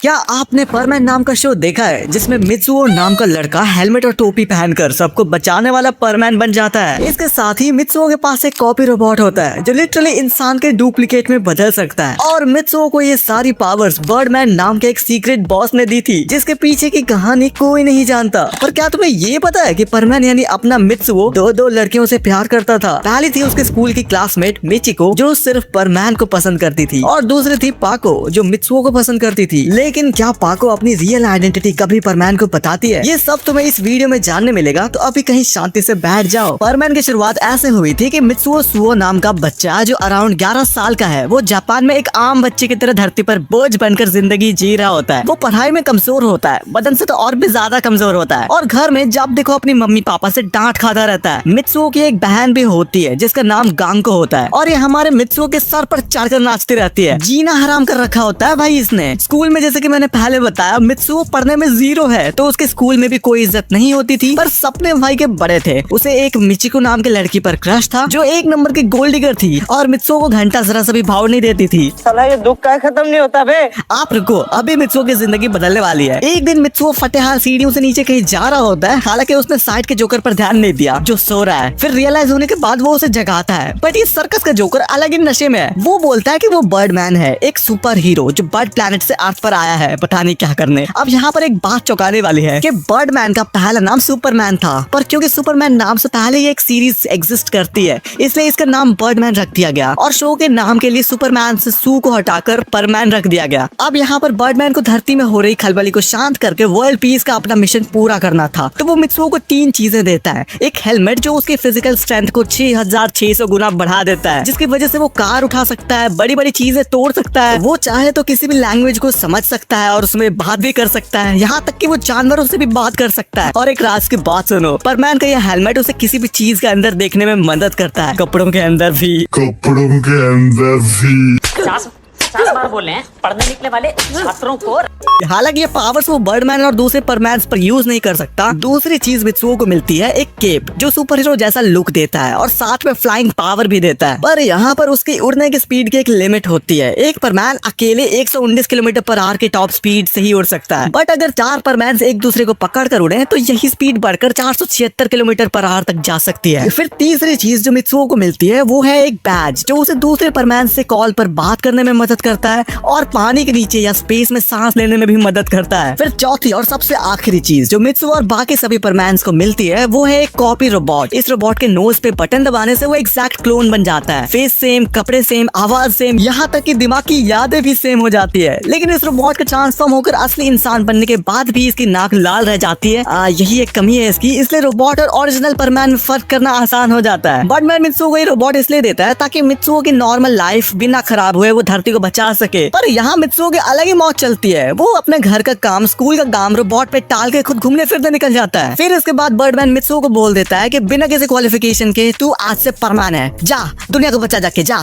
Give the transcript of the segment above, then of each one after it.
क्या आपने परमैन नाम का शो देखा है जिसमें मित्सुओ नाम का लड़का हेलमेट और टोपी पहनकर सबको बचाने वाला परमैन बन जाता है। इसके साथ ही मित्सुओ के पास एक कॉपी रोबोट होता है जो लिटरली इंसान के डुप्लीकेट में बदल सकता है। और मित्सुओ को ये सारी पावर्स बर्डमैन नाम के एक सीक्रेट बॉस ने दी थी जिसके पीछे की कहानी कोई नहीं जानता। पर क्या तुम्हें ये पता है कि परमैन यानी अपना मित्सुओ दो लड़कियों से प्यार करता था। पहली थी उसके स्कूल की क्लासमेट मिचिको जो सिर्फ परमैन को पसंद करती थी, और दूसरी थी पाको जो मित्सुओ को पसंद करती थी। लेकिन क्या पाको अपनी रियल आइडेंटिटी कभी परमैन को बताती है? ये सब तुम्हें इस वीडियो में जानने मिलेगा, तो अभी कहीं शांति से बैठ जाओ। परमैन की शुरुआत ऐसे हुई थी कि मित्सुओ सुओ नाम का बच्चा जो अराउंड 11 साल का है, वो जापान में एक आम बच्चे की तरह धरती पर बोझ बनकर जिंदगी जी रहा होता है। वो पढ़ाई में कमजोर होता है, बदन से तो और भी ज्यादा कमजोर होता है, और घर में जब देखो अपनी मम्मी पापा से डांट खाता रहता है। मित्सुओ की एक बहन भी होती है जिसका नाम गांको होता है, और ये हमारे मित्सुओ के सर पर चढ़कर नाचती रहती है। जीना हराम कर रखा होता है भाई इसने। स्कूल में जैसे कि मैंने पहले बताया मित्सुओ पढ़ने में 0 है, तो उसके स्कूल में भी कोई इज्जत नहीं होती थी। पर सपने भाई के बड़े थे। उसे एक मिचिको नाम के लड़की पर क्रश था जो 1 नंबर की गोल्ड डिगर थी, और मित्सुओ को घंटा जरा सा भी भाव नहीं देती थी। साला ये दुख का खत्म नहीं होता बे। आप रुको, अभी मित्सुओ की जिंदगी बदलने वाली है। एक दिन मित्सुओ फटेहाल सीढ़ियों से नीचे कहीं जा रहा होता है, हालांकि उसने साइड के जोकर पर ध्यान नहीं दिया जो सो रहा है। फिर रियलाइज होने के बाद वो उसे जगाता है, बट ये सर्कस का जोकर अलग ही नशे में है। वो बोलता है कि वो बर्डमैन है, एक सुपर हीरो जो बर्ड प्लैनेट से अर्थ पर आया है पता नहीं क्या करने। अब यहाँ पर एक बात चौंकाने वाली है कि बर्डमैन का पहला नाम सुपरमैन था, पर क्योंकि सुपरमैन नाम से पहले ये एक सीरीज एग्जिस्ट करती है इसलिए इसका नाम बर्डमैन रख दिया गया, और शो के नाम के लिए सुपरमैन से सू को हटाकर परमैन रख दिया गया। अब यहाँ पर बर्डमैन को धरती में हो रही खलबली को शांत करके वर्ल्ड पीस का अपना मिशन पूरा करना था। तो वो मित्सुओ को 3 चीजें देता है। एक हेलमेट जो उसकी फिजिकल स्ट्रेंथ को 6600 गुना बढ़ा देता है, जिसकी वजह से वो कार उठा सकता है, बड़ी बड़ी चीजें तोड़ सकता है, वो चाहे तो किसी भी लैंग्वेज को समझ सकता है और उसमें बात भी कर सकता है, यहाँ तक कि वो जानवरों से भी बात कर सकता है। और एक राज की बात सुनो, परमैन का यह हेलमेट उसे किसी भी चीज के अंदर देखने में मदद करता है, कपड़ों के अंदर भी। बार बोल रहे हैं पढ़ने निकले वाले छात्रों को। हालांकि ये पावर्स वो बर्डमैन और दूसरे परमैन पर यूज नहीं कर सकता। दूसरी चीज मित्सुओ को मिलती है एक केप जो सुपर हीरो जैसा लुक देता है और साथ में फ्लाइंग पावर भी देता है, पर यहाँ पर उसकी उड़ने की स्पीड की एक लिमिट होती है। एक परमैन अकेले 119 किलोमीटर पर आवर की टॉप स्पीड से ही उड़ सकता है, बट अगर 4 परमैन एक दूसरे को पकड़ कर उड़े तो यही स्पीड बढ़कर 476 किलोमीटर पर आवर तक जा सकती है। फिर तीसरी चीज जो मित्सुओ को मिलती है वो है एक बैज जो उसे दूसरे परमैन से कॉल पर बात करने में मदद करता है और पानी के नीचे या स्पेस में सांस लेने में भी मदद करता है। फिर चौथी और सबसे आखिरी चीज जो मित्सुओ और बाकी सभी परमैन्स को मिलती है वो है एक कॉपी रोबोट। इस रोबोट के नोज पे बटन दबाने से वो एग्जैक्ट क्लोन बन जाता है। फेस सेम, कपड़े सेम, आवाज सेम, यहाँ तक कि दिमाग की यादें भी सेम हो जाती है। लेकिन इस रोबोट का ट्रांसफॉर्म होकर असली इंसान बनने के बाद भी इसकी नाक लाल रह जाती है। यही एक कमी है इसकी, इसलिए रोबोट और ओरिजिनल परमैन में फर्क करना आसान हो जाता है। बर्डमैन मित्सुओ को ये रोबोट इसलिए देता है ताकि मित्सुओ की नॉर्मल लाइफ बिना खराब हुए वो धरती को बचा सके। पर यहाँ मित्सुओ की अलग ही मौत चलती है। वो अपने घर का काम, स्कूल का काम रोबोट पे टाल के खुद घूमने फिरने निकल जाता है। फिर इसके बाद बर्डमैन मित्सुओ को बोल देता है कि बिना किसी क्वालिफिकेशन के तू आज से परमैन है, जा दुनिया को बचा जाके जा।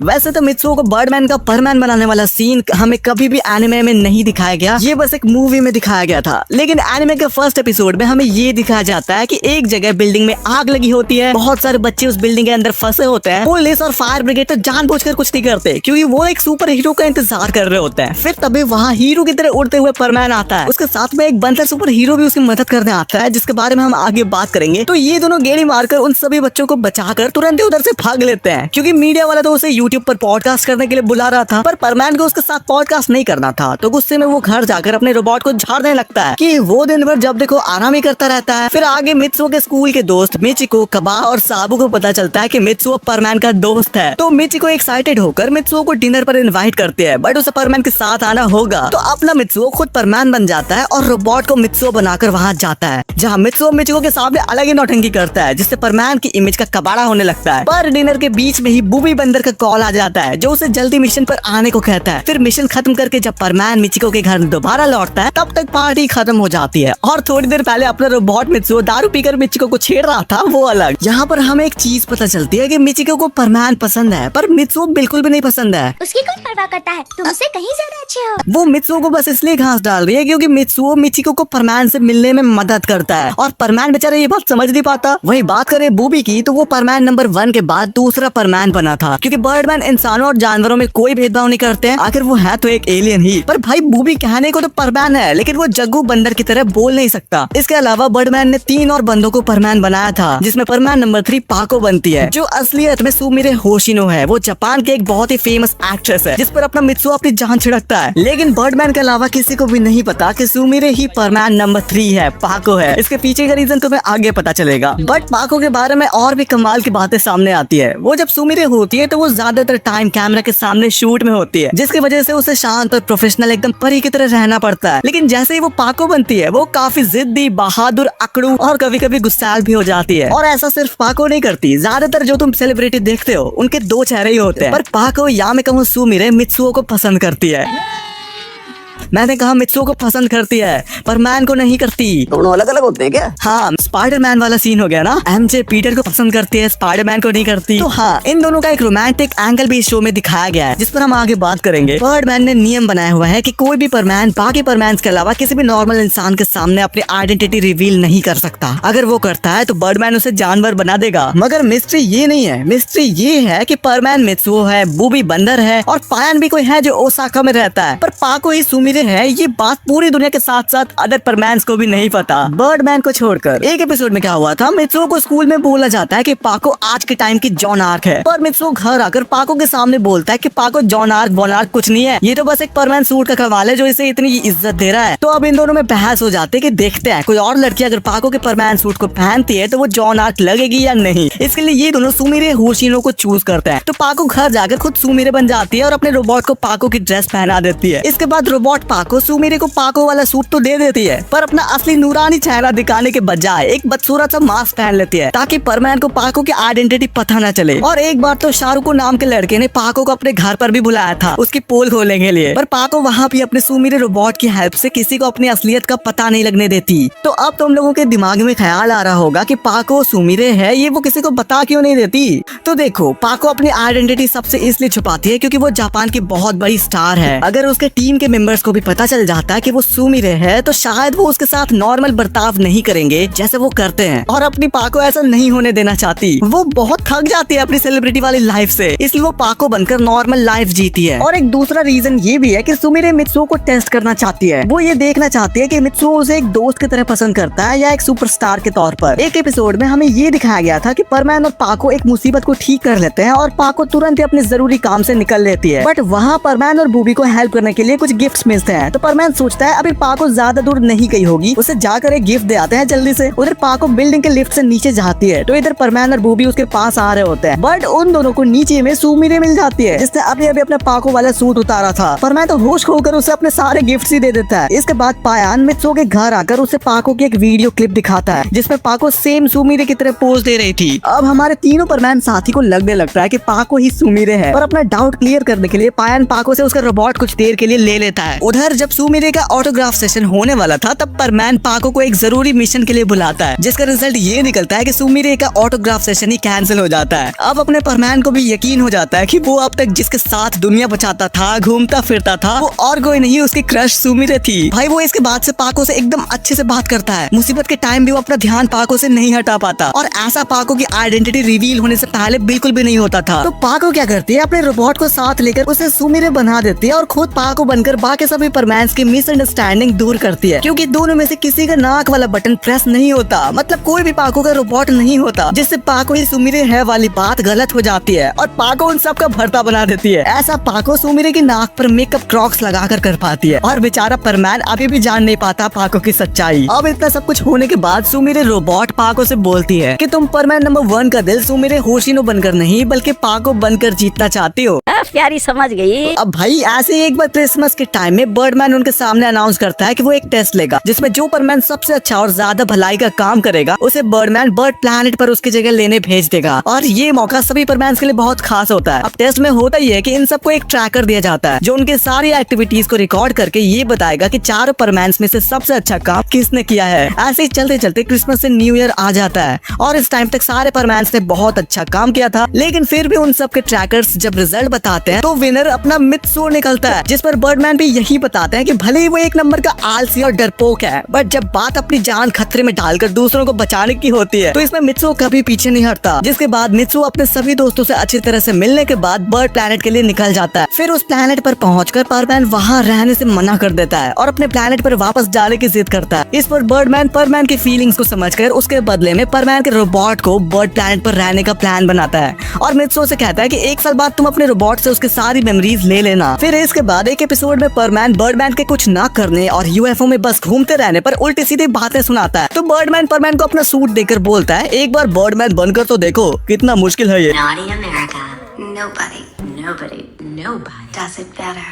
वैसे तो मित्सुओ को बर्डमैन का परमैन बनाने वाला सीन हमें कभी भी एनिमे में नहीं दिखाया गया, ये बस एक मूवी में दिखाया गया था। लेकिन एनिमे के फर्स्ट एपिसोड में हमें ये दिखाया जाता है कि एक जगह बिल्डिंग में आग लगी होती है, बहुत सारे बच्चे उस बिल्डिंग के अंदर फंसे होते हैं। पुलिस और फायर ब्रिगेड तो जानबूझकर कुछ नहीं करते क्योंकि वो एक सुपर हीरो का इंतजार कर रहे होते हैं। फिर तभी वहाँ हीरो की तरह उड़ते हुए परमैन आता है, उसके साथ में एक बंदर सुपर हीरो भी उसकी मदद करने आता है, जिसके बारे में हम आगे बात करेंगे। तो ये दोनों गेड़ी मारकर उन सभी बच्चों को बचाकर तुरंत ही उधर से भाग लेते हैं, क्योंकि मीडिया वाला तो उसे यूट्यूब पर पॉडकास्ट करने के लिए बुला रहा था, पर परमैन को उसके साथ पॉडकास्ट नहीं करना था। तो गुस्से में वो घर जाकर अपने रोबोट को झाड़ने लगता है कि वो दिन भर जब देखो आराम ही करता रहता है। फिर आगे मित्सुओ के स्कूल के दोस्त मिचिको, कबा और साबू को पता चलता है कि मित्सुओ परमैन का दोस्त है। तो मिचिको एक्साइटेड होकर मित्सुओ को डिनर पर इनवाइट करते हैं, बट उसे परमैन के साथ आना होगा। तो अपना मित्सुओ खुद परमैन बन जाता है और रोबोट को मित्सुओ बनाकर वहाँ जाता है, जहाँ मित्सुओ मिचिको के सामने अलग ही नौटंकी करता है, जिससे परमैन की इमेज का कबाड़ा होने लगता है। पर डिनर के बीच में ही बूबी बंदर का कॉल आ जाता है जो उसे जल्दी मिशन पर आने को कहता है। फिर मिशन खत्म करके जब परमैन मिचिको के घर दोबारा लौटता है तब तक पार्टी खत्म हो जाती है, और थोड़ी देर पहले अपना रोबोट मित्सुओ दारू पीकर मिचिको को छेड़ रहा था वो अलग। यहाँ पर हमें एक चीज पता चलती है कि मिचिको को परमैन पसंद है, पर मित्सुओ बिल्कुल भी नहीं पसंद है। उसकी कौन परवाह करता है, तुमसे कहीं ज्यादा अच्छे हो। वो मित्सुओ को बस इसलिए घास डाल रही है क्योंकि मित्सुओ मिचिको को परमैन से मिलने में मदद करता है और परमैन बेचारा ये बात समझ नहीं पाता। वही बात करें बूबी की तो वो परमैन नंबर 1 के बाद दूसरा परमैन बना था क्योंकि बर्डमैन इंसानों और जानवरों में कोई भेदभाव नहीं करते हैं, आखिर वो है तो एक एलियन ही। पर भाई बूबी कहने को तो परमैन है लेकिन वो जग्गू बंदर की तरह बोल नहीं सकता। इसके अलावा बर्डमैन ने 3 और बंदों को परमैन बनाया था जिसमें परमैन नंबर 3 पाको बनती है जो असलियत में सुमिरे होशिनो है। वो जापान के एक बहुत ही फेमस एक्ट्रेस है जिस पर अपना मित्सुओ अपनी जान छिड़कता है, लेकिन बर्डमैन के अलावा किसी को भी नहीं पता कि सुमिरे ही परमैन नंबर 3 है, पाको है। इसके पीछे का रीजन तुम्हें आगे पता चलेगा। बट पाको के बारे में और भी कमाल की बातें सामने आती है। वो जब सुमिरे होती है तो वो ज्यादातर टाइम कैमरा के सामने शूट में होती है जिसकी वजह से उसे शांत और प्रोफेशनल एकदम परी की तरह रहना पड़ता है। लेकिन जैसे ही वो पाको बनती है वो काफी जिद्दी, बहादुर, अकड़ू और कभी कभी गुस्सैल भी हो जाती है। और ऐसा सिर्फ पाको नहीं करती, ज्यादातर जो तुम सेलिब्रिटी देखते हो उनके 2 चेहरे ही होते हैं। पर पाको या मैं कहूँ सुमिरे मित्सुओ को पसंद करती है। मैंने कहा मित्सुओ को पसंद करती है पर मैन को नहीं करती। दोनों अलग अलग होते हैं क्या? हाँ, स्पाइडरमैन वाला सीन हो गया ना, एमजे पीटर को पसंद करती है, स्पाइडरमैन को नहीं करती। तो हाँ, इन दोनों का एक रोमांटिक एंगल भी इस शो में दिखाया गया है जिस पर हम आगे बात करेंगे। बर्डमैन ने नियम बनाया हुआ है कि कोई भी परमैन बाकी परमैन के अलावा किसी भी नॉर्मल इंसान के सामने अपनी आइडेंटिटी रिवील नहीं कर सकता। अगर वो करता है तो बर्डमैन उसे जानवर बना देगा। मगर मिस्ट्री ये नहीं है, मिस्ट्री ये है कि परमैन मित्सुओ है, बूबी बंदर है और पायन भी कोई है जो ओसाका में रहता है, पर पाको ही सुमिरे है। ये बात पूरी दुनिया के साथ साथ अदर परमैन्स को भी नहीं पता, बर्डमैन को छोड़कर। एक एपिसोड में क्या हुआ था, मित्सुओ को स्कूल में बोला जाता है कि पाको आज के टाइम की जॉन आर्क है, पर मित्सुओ घर आकर पाको के सामने बोलता है कि पाको जॉन आर्क वॉन आर्क कुछ नहीं है, ये तो बस एक परमैन सूट का कमाल है जो इसे इतनी इज्जत दे रहा है। तो अब इन दोनों में बहस हो जाती है कि देखते हैं कोई और लड़की अगर पाको के परमैन सूट को पहनती है तो वो जॉन आर्क लगेगी या नहीं। इसके लिए ये दोनों सुमिरे होशिनो को चूज करते हैं। तो पाको घर जाकर खुद सुमिरे बन जाती है और अपने रोबोट को पाको की ड्रेस पहना देती है। इसके बाद रोबोट पाको सुमिरे को पाको वाला सूट तो दे देती है पर अपना असली नूरानी चेहरा दिखाने के बजाय एक बदसूरत सा मास्क पहन लेती है ताकि परमैन को पाको की आइडेंटिटी पता न चले। और एक बार तो शाहरुख नाम के लड़के ने पाको को अपने घर पर भी बुलाया था उसकी पोल खोलने के लिए, पर पाको वहाँ भी अपने सुमिरे रोबोट की हेल्प से किसी को अपनी असलियत का पता नहीं लगने देती। तो अब तुम लोगों के दिमाग में ख्याल आ रहा होगा कि पाको सुमिरे है, ये वो किसी को बता क्यों नहीं देती। तो देखो, पाको अपनी आइडेंटिटी सबसे इसलिए छुपाती है क्योंकि वो जापान की बहुत बड़ी स्टार है। अगर उसके टीम के मेंबर्स को भी पता चल जाता है कि वो सुमिरे है तो शायद वो उसके साथ नॉर्मल बर्ताव नहीं करेंगे जैसे वो करते हैं, और अपनी पाको ऐसा नहीं होने देना चाहती। वो बहुत थक जाती है अपनी सेलिब्रिटी वाली लाइफ से, इसलिए वो पाको बनकर नॉर्मल लाइफ जीती है। और एक दूसरा रीजन ये भी है कि सुमिरे मित्सुओ को टेस्ट करना चाहती है। वो ये देखना चाहती है कि मित्सुओ उसे एक दोस्त की तरह पसंद करता है या एक सुपरस्टार के तौर पर। एक एपिसोड में हमें ये दिखाया गया था कि परमैन और पाको एक मुसीबत को ठीक कर लेते हैं और पाको तुरंत ही अपने जरूरी काम से निकल लेती है। बट वहाँ परमैन और बूबी को हेल्प करने के लिए कुछ गिफ्ट्स मिलते हैं। तो परमैन सोचता है अभी पाको ज्यादा दूर नहीं गई होगी, उसे जाकर एक गिफ्ट दे आते हैं जल्दी से। उधर पाको बिल्डिंग के लिफ्ट से नीचे जाती है तो इधर परमैन और बूबी उसके पास आ रहे होते हैं, बट उन दोनों को नीचे में सुमिरे मिल जाती है जिसने अभी अभी अपना पाको वाला सूट उतारा था। परमैन तो होश खोकर उसे अपने सारे गिफ्ट ही दे देता है। इसके बाद पायान मित्सुओ के घर आकर उसे पाको की एक वीडियो क्लिप दिखाता है जिसमें पाको सेम सुमिरे की तरह पोज दे रही थी। अब हमारे तीनों परमैन साथी को लगने लगता है कि पाको ही सुमिरे है, पर अपना डाउट क्लियर करने के लिए पायान पाको से उसका रोबोट कुछ देर के लिए ले लेता है। उधर जब सुमिरे का ऑटोग्राफ सेशन होने वाला था तब परमैन पाको को एक जरूरी मिशन के लिए बुलाता है जिसका रिजल्ट ये निकलता है कि सुमिरे का ऑटोग्राफ सेशन ही कैंसिल हो जाता है। अब अपने परमैन को भी यकीन हो जाता है कि वो अब तक जिसके साथ दुनिया बचाता था, घूमता फिरता था, वो और कोई नहीं उसकी क्रश सुमिरे थी। भाई वो इसके बाद से पाको से एकदम अच्छे से बात करता है। मुसीबत के टाइम भी वो अपना ध्यान पाको से नहीं हटा पाता और ऐसा पाको की आइडेंटिटी रिवील होने से पहले बिल्कुल भी नहीं होता था। तो पाको क्या करती है, अपने रोबोट को साथ लेकर उसे सुमिरे बना देती है और खुद पाको बनकर बाकी सभी परमैन्स की मिसअंडरस्टैंडिंग दूर करती है, क्योंकि दोनों में से किसी का नाक वाला बटन प्रेस नहीं होता, मतलब कोई भी पाको का रोबोट नहीं होता, जिससे पाको ही सुमिरे है वाली बात गलत हो जाती है और पाको उन सब का भरता बना देती है। ऐसा पाको सुमिरे की नाक पर मेकअप क्रॉक्स लगाकर कर पाती है और बेचारा परमैन अभी भी जान नहीं पाता पाको की सच्चाई। अब इतना सब कुछ होने के बाद सुमिरे रोबोट पाको से बोलती है कि तुम परमैन नंबर 1 का दिल सुमिरे होशिनो बनकर नहीं बल्कि पाको बनकर जीतना चाहती हो। प्यारी समझ गई। अब भाई ऐसे एक बार क्रिसमस के टाइम में बर्डमैन उनके सामने अनाउंस करता है कि वो एक टेस्ट लेगा जिसमें जो परमैन सबसे अच्छा और ज्यादा भलाई का काम करेगा उसे बर्डमैन बर्ड प्लैनेट पर उसकी जगह लेने भेज देगा। और ये मौका सभी परमैन के लिए बहुत खास होता है। अब टेस्ट में होता ही है कि इन सबको एक ट्रैकर दिया जाता है जो उनके सारी एक्टिविटीज को रिकॉर्ड करके ये बताएगा कि चारों परमैन में से सबसे अच्छा काम किसने किया है। ऐसे ही चलते चलते क्रिसमस से न्यू ईयर आ जाता है और इस टाइम तक सारे परमैन ने बहुत अच्छा काम किया था, लेकिन फिर भी उन सब के ट्रैकर्स जब रिजल्ट बताते हैं तो विनर अपना मित्सुओ निकलता है, जिस पर बर्डमैन भी यही बताते हैं कि भले ही वो एक नंबर का आलसी और डरपोक है, बट जब बात अपनी जान खतरे में डालकर दूसरों को बचाने की होती है तो इसमें मित्सुओ कभी पीछे नहीं हटता। जिसके बाद मित्सुओ अपने सभी दोस्तों से अच्छी तरह से मिलने के बाद बर्ड प्लैनेट के लिए निकल जाता है। फिर उस प्लैनेट पर पहुंचकर परमैन वहां रहने से मना कर देता है और अपने प्लैनेट पर वापस जाने की जिद करता है। इस पर बर्डमैन परमैन की फीलिंग्स को समझकर उसके बदले में परमैन के रोबोट को बर्ड प्लैनेट पर रहने का प्लान बनाता है और मित्सुओ से कहता है कि 1 साल बाद तुम अपने रोबोट से उसकी सारी मेमोरीज ले लेना। फिर इसके बाद एक एपिसोड में परमैन बर्डमैन के कुछ ना करने और यूएफओ में बस घूमते रहने पर उल्टी सीधी बातें सुनाता है। तो बर्डमैन परमैन को अपना सूट देकर बोलता है, एक बार बर्डमैन बनकर तो देखो कितना मुश्किल है ये। Naughty America. Nobody does it better.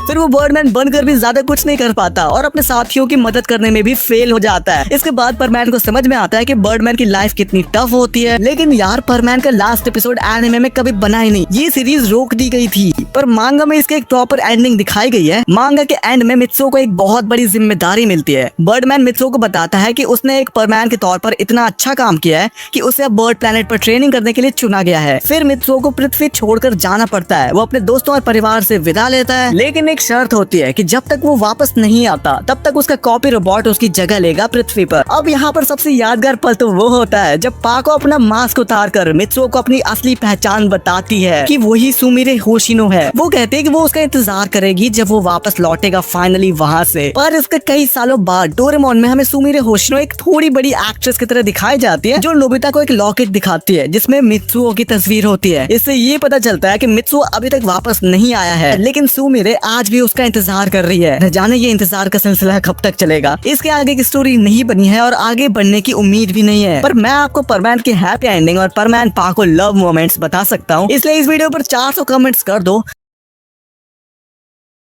फिर वो बर्डमैन बनकर भी ज्यादा कुछ नहीं कर पाता और अपने साथियों की मदद करने में भी फेल हो जाता है। इसके बाद परमैन को समझ में आता है कि बर्डमैन की लाइफ कितनी टफ होती है, लेकिन यार परमैन का लास्ट एपिसोड एनिमे में कभी बना ही नहीं, ये सीरीज रोक दी गई थी। पर मांगा में इसके एक प्रॉपर एंडिंग दिखाई गई है। मांगा के एंड में मित्सुओ को एक बहुत बड़ी जिम्मेदारी मिलती है। बर्डमैन मित्सुओ को बताता है कि उसने एक परमैन के तौर पर इतना अच्छा काम किया है कि उसे अब बर्ड प्लैनेट पर ट्रेनिंग करने के लिए चुना गया है। फिर मित्सुओ को पृथ्वी छोड़कर जाना पड़ता है। वो अपने दोस्तों और परिवार से विदा लेता है, लेकिन एक शर्त होती है कि जब तक वो वापस नहीं आता तब तक उसका कॉपी रोबोट उसकी जगह लेगा पृथ्वी पर। अब यहाँ पर सबसे यादगार पल तो वो होता है जब पाको अपना मास्क उतार कर मित्सुओ को अपनी असली पहचान बताती है कि वही सुमिरे होशिनो है। वो कहते हैं कि वो उसका इंतजार करेगी जब वो वापस लौटेगा फाइनली वहाँ से। पर इसके कई सालों बाद डोरेमोन में हमें सुमिरे होशिनो एक थोड़ी बड़ी एक्ट्रेस की तरह दिखाई जाती है जो नोबिता को एक लॉकेट दिखाती है जिसमें मित्सुओ की तस्वीर होती है। इससे ये पता चलता है कि मित्सुओ अभी तक वापस नहीं आया है, लेकिन सुमिरे आज भी उसका इंतजार कर रही है। न जाने ये इंतजार का सिलसिला कब तक चलेगा। इसके आगे की स्टोरी नहीं बनी है और आगे बढ़ने की उम्मीद भी नहीं है, पर मैं आपको परमैन की हैप्पी एंडिंग और परमैन पाको लव मोमेंट्स बता सकता हूँ। इसलिए इस वीडियो पर 400 कमेंट्स कर दो।